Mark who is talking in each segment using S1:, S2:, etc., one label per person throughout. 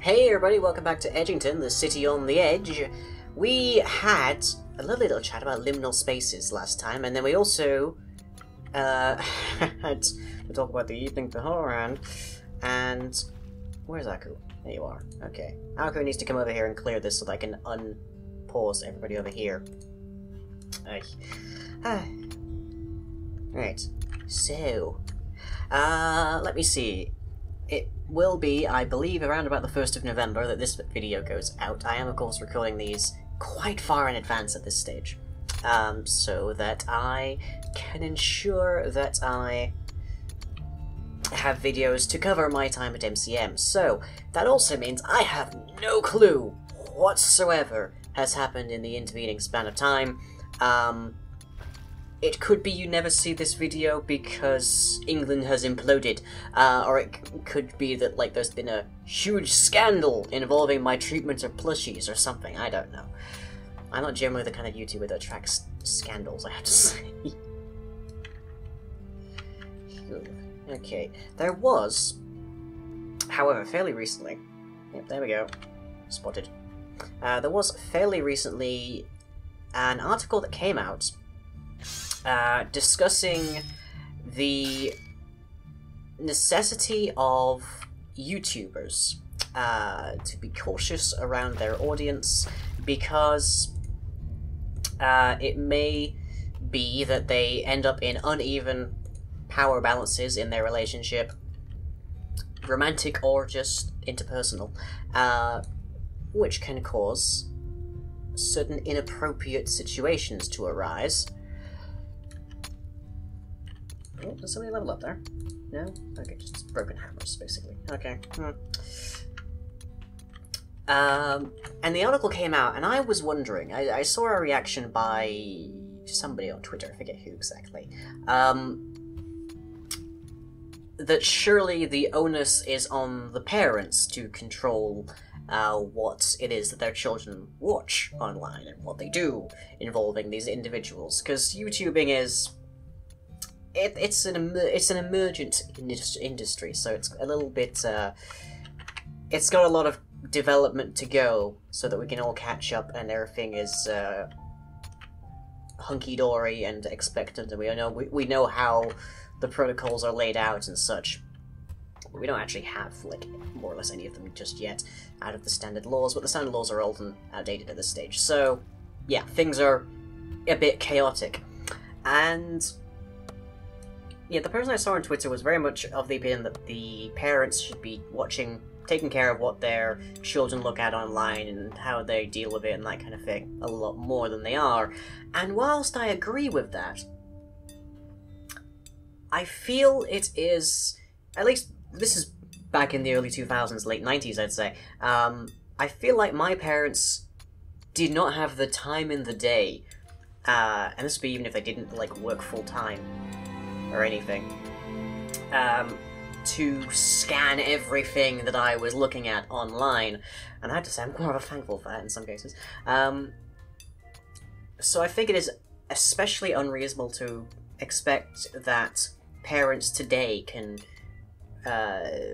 S1: Hey everybody, welcome back to Edgington, the city on the edge. We had a lovely little chat about liminal spaces last time, and then we also had to talk about the evening beforehand. And where's Aku? There you are. Okay. Aku needs to come over here and clear this so that I can unpause everybody over here. Right. So, let me see. It will be, I believe, around about the 1st of November that this video goes out. I am, of course, recording these quite far in advance at this stage, so that I can ensure that I have videos to cover my time at MCM. So, that also means I have no clue whatsoever has happened in the intervening span of time. It could be you never see this video because England has imploded, or it could be that, like, there's been a huge scandal involving my treatment of plushies or something, I don't know. I'm not generally the kind of YouTuber that attracts scandals, I have to say. Okay, there was, however, fairly recently, yep, there we go, spotted. There was fairly recently an article that came out discussing the necessity of YouTubers to be cautious around their audience because it may be that they end up in uneven power balances in their relationship, romantic or just interpersonal, which can cause certain inappropriate situations to arise. Oh, does somebody level up there? No? Okay, just broken hammers, basically. Okay. And the article came out, and I was wondering, I saw a reaction by somebody on Twitter, I forget who exactly, that surely the onus is on the parents to control what it is that their children watch online and what they do involving these individuals, because YouTubing is... It's an emergent industry, so it's a little bit, it's got a lot of development to go, so that we can all catch up and everything is, hunky-dory and expectant, and we know how the protocols are laid out and such. But we don't actually have, like, more or less any of them just yet out of the standard laws, but the standard laws are old and outdated at this stage, so, yeah, things are a bit chaotic. And... yeah, the person I saw on Twitter was very much of the opinion that the parents should be taking care of what their children look at online and how they deal with it and that kind of thing a lot more than they are. And whilst I agree with that, I feel it is, at least this is back in the early 2000s, late 90s I'd say, I feel like my parents did not have the time in the day, and this would be even if they didn't, like, work full-time or anything, to scan everything that I was looking at online, and I have to say I'm more of a thankful for that in some cases. So I think it is especially unreasonable to expect that parents today can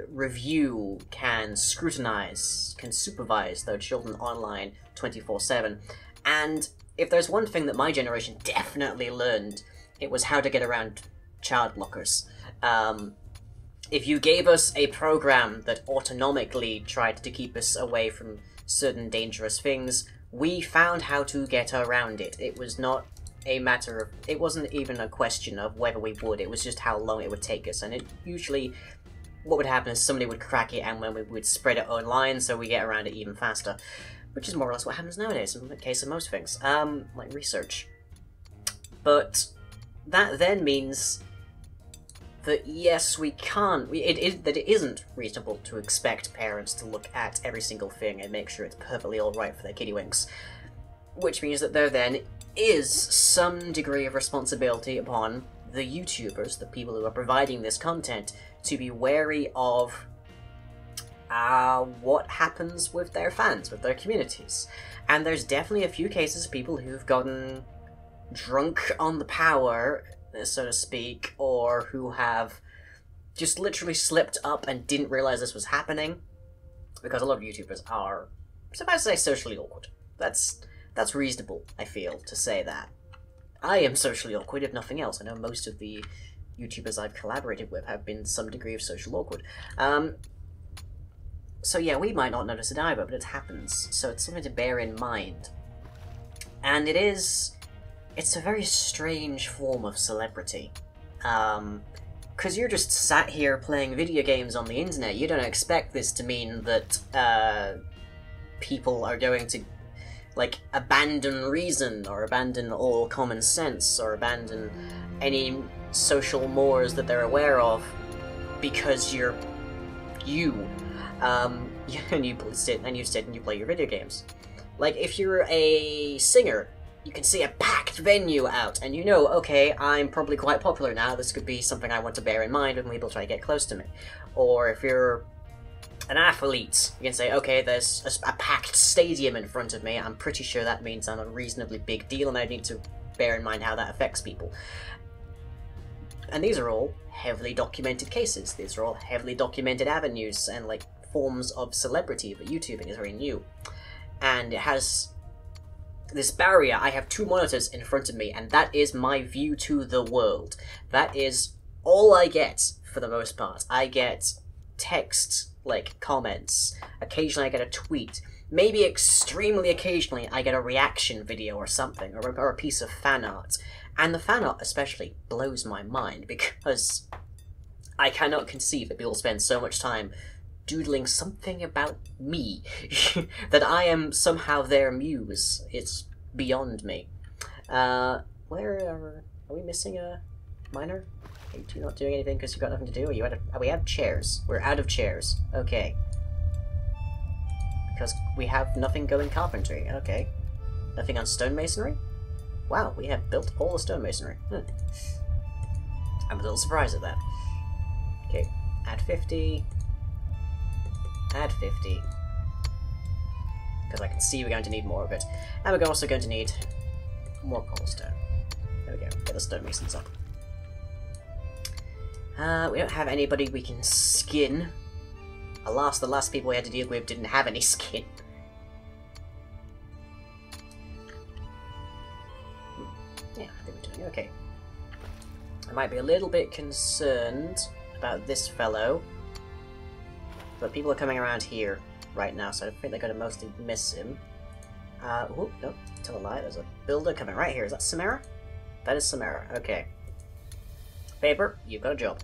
S1: review, can scrutinize, can supervise their children online 24/7. And if there's one thing that my generation definitely learned, it was how to get around child blockers. If you gave us a program that autonomically tried to keep us away from certain dangerous things, we found how to get around it. It was not a matter of... it wasn't even a question of whether we would, it was just how long it would take us. And it usually... what would happen is somebody would crack it and when we would spread it online so we get around it even faster. Which is more or less what happens nowadays in the case of most things. Like research. But that then means that yes, we can't, that it isn't reasonable to expect parents to look at every single thing and make sure it's perfectly alright for their kiddywinks. Which means that there then is some degree of responsibility upon the YouTubers, the people who are providing this content, to be wary of what happens with their fans, with their communities. And there's definitely a few cases of people who've gotten drunk on the power, so to speak, or who have just literally slipped up and didn't realize this was happening, Because a lot of YouTubers are, supposed to say, socially awkward. That's reasonable, I feel, to say that. I am socially awkward, if nothing else. I know most of the YouTubers I've collaborated with have been some degree of social awkward. So yeah, we might not notice it either, but it happens. So it's something to bear in mind. And it's a very strange form of celebrity. Because you're just sat here playing video games on the internet. You don't expect this to mean that people are going to, like, abandon reason, or abandon all common sense, or abandon any social mores that they're aware of, because you're you. And you sit and you play your video games. Like, if you're a singer, you can see a packed venue out, and you know, okay, I'm probably quite popular now, this could be something I want to bear in mind when people try to get close to me. Or if you're an athlete, you can say, okay, there's a packed stadium in front of me, I'm pretty sure that means I'm a reasonably big deal, and I need to bear in mind how that affects people. And these are all heavily documented cases. These are all heavily documented avenues and, like, forms of celebrity, but YouTubing is very new. And it has this barrier. I have two monitors in front of me, and that is my view to the world. That is all I get, for the most part. I get text, like, comments. Occasionally I get a tweet. Maybe extremely occasionally I get a reaction video or something, or a piece of fan art. And the fan art especially blows my mind, because I cannot conceive that people spend so much time doodling something about me, that I am somehow their muse. It's beyond me. Are we missing a miner? Are you not doing anything because you've got nothing to do? Are we out of chairs? We're out of chairs. Okay. Because we have nothing going carpentry. Okay. Nothing on stonemasonry? Wow, we have built all the stonemasonry. I'm a little surprised at that. Okay, add 50. Add 50. Because I can see we're going to need more of it. And we're also going to need more cobblestone. There we go, get the stonemasons up. We don't have anybody we can skin. Alas, the last people we had to deal with didn't have any skin. Yeah, I think we're doing okay. I might be a little bit concerned about this fellow. But people are coming around here right now, so I think they're going to mostly miss him. Oh, no, tell a lie, there's a builder coming right here. Is that Samara? That is Samara, okay. Paper, you've got a job.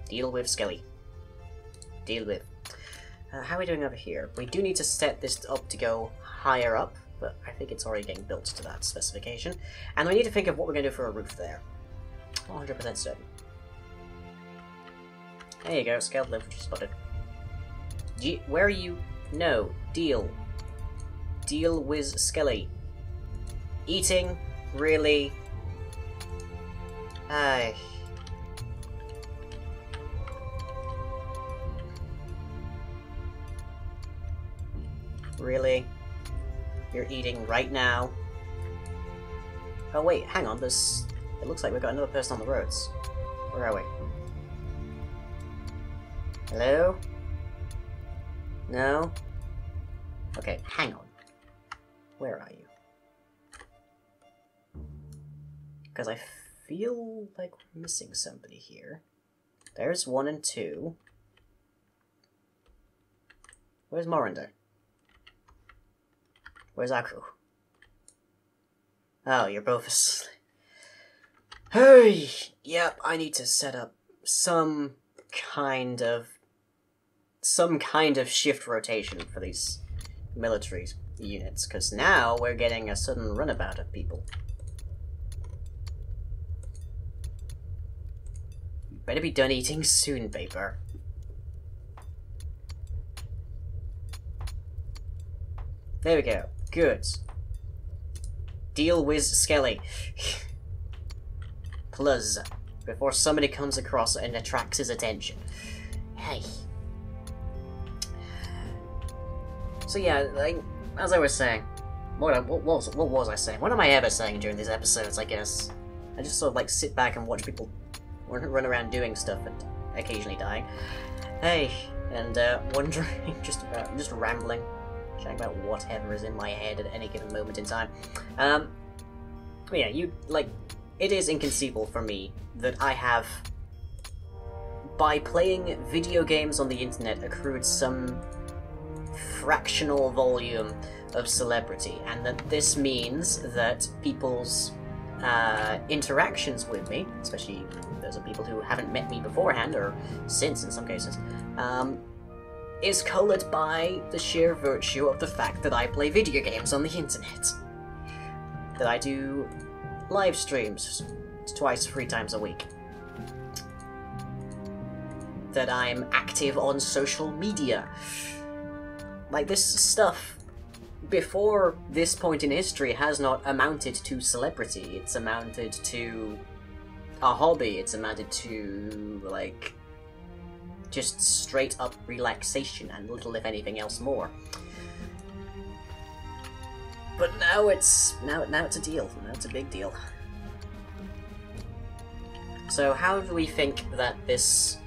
S1: Deal with Skelly. Deal with. How are we doing over here? We do need to set this up to go higher up, but I think it's already getting built to that specification. And we need to think of what we're going to do for a roof there. 100% certain. There you go, scaled lift spotted. Where are you? No. Deal. Deal with Skelly. Eating? Really? Aye. Really? You're eating right now? Oh wait, hang on, it looks like we've got another person on the roads. Where are we? Hello? No? Okay, hang on. Where are you? Because I feel like we're missing somebody here. There's 1 and 2. Where's Morinder? Where's Aku? Oh, you're both asleep. Hey! Yep, I need to set up some kind of shift rotation for these military units, because now we're getting a sudden runabout of people. You better be done eating soon, Paper. There we go. Good. Deal with Skelly. Plus, before somebody comes across and attracts his attention. Hey. So yeah, like, as I was saying, what was I saying? What am I ever saying during these episodes, I guess? I just sort of like sit back and watch people run around doing stuff and occasionally dying. Hey, and wondering, just rambling, chatting about whatever is in my head at any given moment in time. But yeah, it is inconceivable for me that I have, by playing video games on the internet, accrued some fractional volume of celebrity, and that this means that people's interactions with me, especially those are people who haven't met me beforehand, or since in some cases, is coloured by the sheer virtue of the fact that I play video games on the internet. That I do live streams twice, 3 times a week. That I'm active on social media. Like, this stuff, before this point in history, has not amounted to celebrity. It's amounted to a hobby. It's amounted to, like, just straight up relaxation and little, if anything else, more. But now it's a deal. Now it's a big deal. So how do we think that this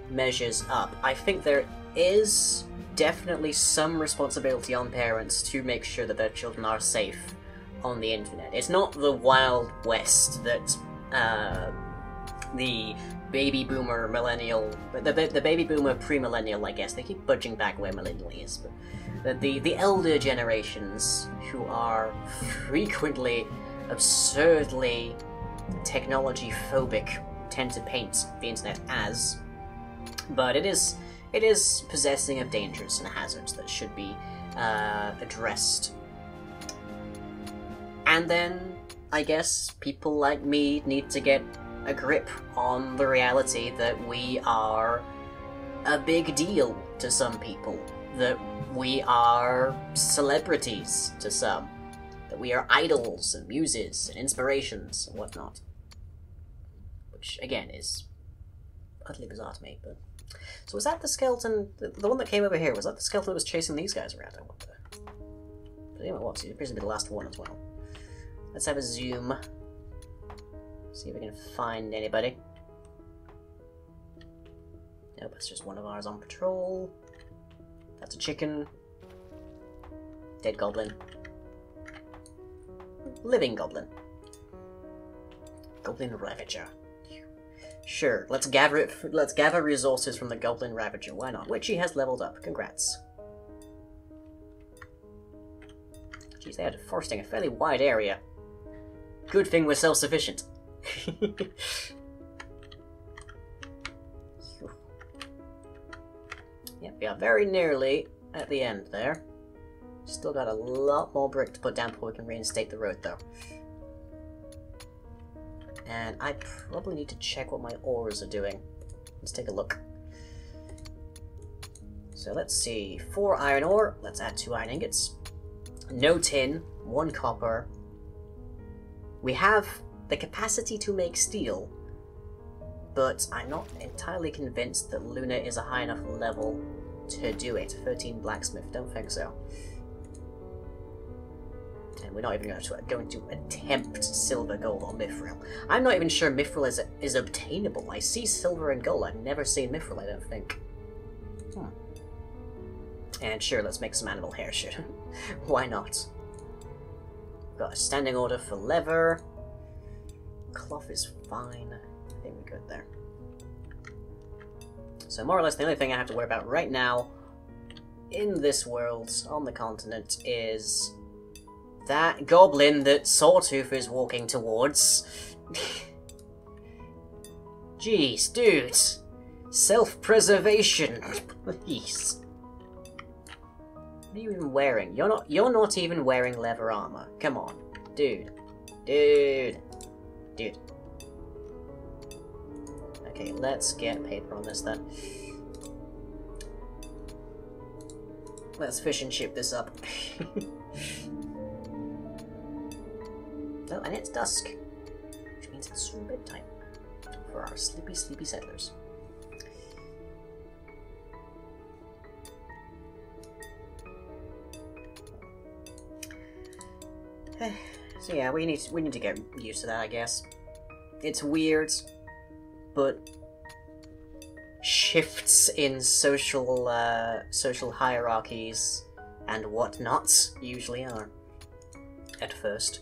S1: measures up? I think there is definitely some responsibility on parents to make sure that their children are safe on the internet. It's not the Wild West that the baby boomer millennial, the baby boomer pre-millennial, I guess, they keep budging back where millennial is, but the elder generations who are frequently absurdly technology phobic tend to paint the internet as, but it is possessing of dangers and hazards that should be addressed. And then, I guess, people like me need to get a grip on the reality that we are a big deal to some people, that we are celebrities to some, that we are idols and muses and inspirations and whatnot. Which, again, is utterly bizarre to me, but... So was that the skeleton, the one that came over here, was that the skeleton that was chasing these guys around, I wonder? But anyway, what? It appears to be the last one as well. Let's have a zoom. See if we can find anybody. Nope, it's just one of ours on patrol. That's a chicken. Dead goblin. Living goblin. Goblin Ravager. Sure, let's gather resources from the Goblin Ravager, why not? Which he has leveled up, congrats. Jeez, they had foresting a fairly wide area. Good thing we're self-sufficient. Yep, we are very nearly at the end there. Still got a lot more brick to put down before we can reinstate the road, though. And I probably need to check what my ores are doing. Let's take a look. So let's see. 4 iron ore. Let's add 2 iron ingots. No tin. 1 copper. We have the capacity to make steel, but I'm not entirely convinced that Luna is a high enough level to do it. 13 blacksmith. Don't think so. And we're not even going to attempt silver, gold, or mithril. I'm not even sure mithril is obtainable. I see silver and gold. I've never seen mithril, I don't think. And sure, let's make some animal hair shit. Why not? Got a standing order for leather. Cloth is fine. I think we're good there. So more or less the only thing I have to worry about right now in this world, on the continent, is that goblin that Sawtooth is walking towards. Jeez, dude. Self-preservation, please. What are you even wearing? You're not even wearing leather armor. Come on. Dude. Dude. Okay, let's get paper on this then. Let's fish and ship this up. Oh, and it's dusk, which means it's soon bedtime for our sleepy, sleepy settlers. So yeah, we need to get used to that, I guess. It's weird, but shit. shifts in social hierarchies and whatnot usually are at first.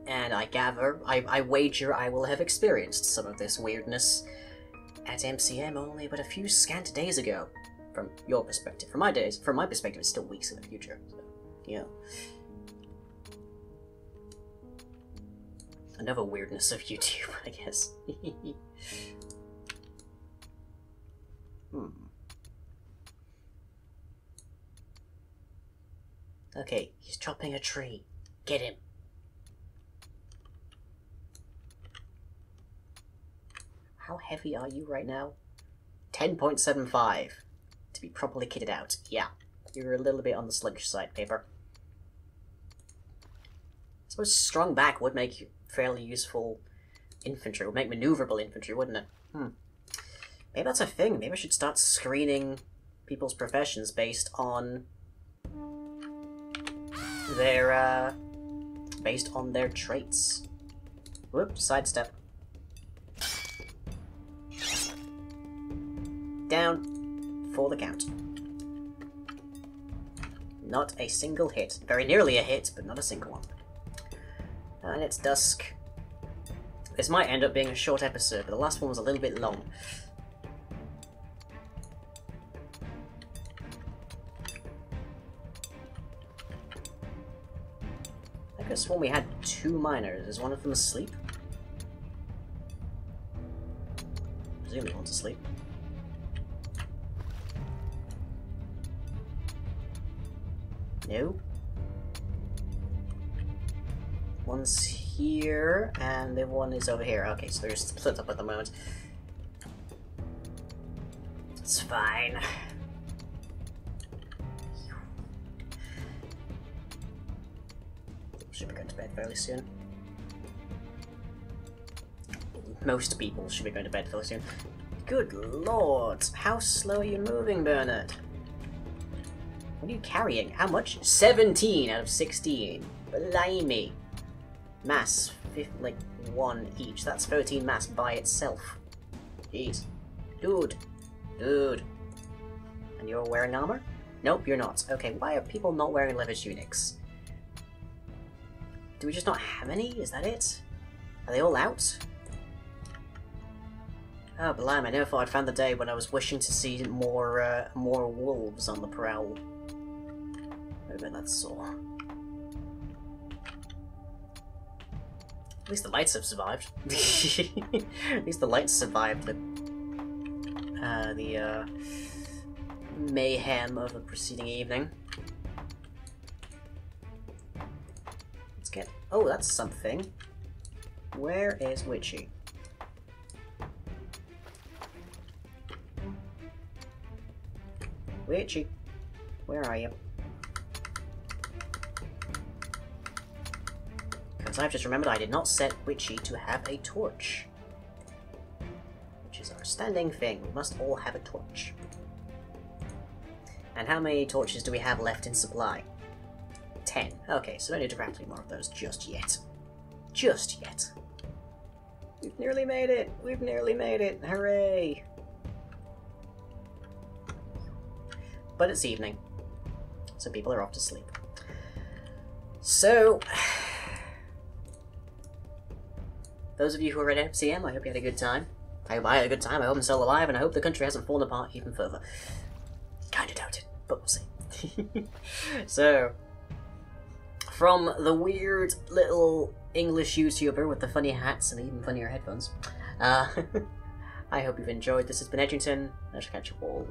S1: And I gather, I wager I will have experienced some of this weirdness at MCM only but a few scant days ago. From your perspective. From my perspective, it's still weeks in the future. So, yeah. Another weirdness of YouTube, I guess. Okay, he's chopping a tree. Get him. How heavy are you right now? 10.75. To be properly kitted out. Yeah, you're a little bit on the sluggish side, paper. I suppose strong back would make you fairly useful infantry. It would make maneuverable infantry, wouldn't it? Maybe that's a thing. Maybe I should start screening people's professions based on their traits. Whoops, sidestep. Down for the count. Not a single hit. Very nearly a hit, but not a single one. And it's dusk. This might end up being a short episode, but the last one was a little bit long. I could have sworn we had 2 miners. Is one of them asleep? Presumably one's asleep. No. One's here, and the one is over here. Okay, so they're split up at the moment. It's fine. Should be going to bed fairly soon. Most people should be going to bed fairly soon. Good lord! How slow are you moving, Bernard? What are you carrying? How much? 17 out of 16. Blimey. Mass, like 1 each. That's 13 mass by itself. Jeez. Dude. Dude. And you're wearing armor? Nope, you're not. Okay, why are people not wearing leather tunics? Do we just not have any? Is that it? Are they all out? Oh, blimey, I never thought I'd found the day when I was wishing to see more wolves on the prowl. Maybe that's all. At least the lights have survived. At least the lights survived the mayhem of the preceding evening. Let's get... Oh, that's something. Where is Witchy? Witchy, where are you? Because I've just remembered I did not set Witchy to have a torch. Which is our standing thing. We must all have a torch. And how many torches do we have left in supply? 10. Okay, so don't need to craft any more of those just yet. Just yet. We've nearly made it! We've nearly made it! Hooray! But it's evening, so people are off to sleep. So, those of you who are at MCM, I hope you had a good time. I hope I had a good time, I hope I'm still alive, and I hope the country hasn't fallen apart even further. Kinda doubt it, but we'll see. So, from the weird little English YouTuber with the funny hats and even funnier headphones, I hope you've enjoyed. This has been Edgington. I shall catch you all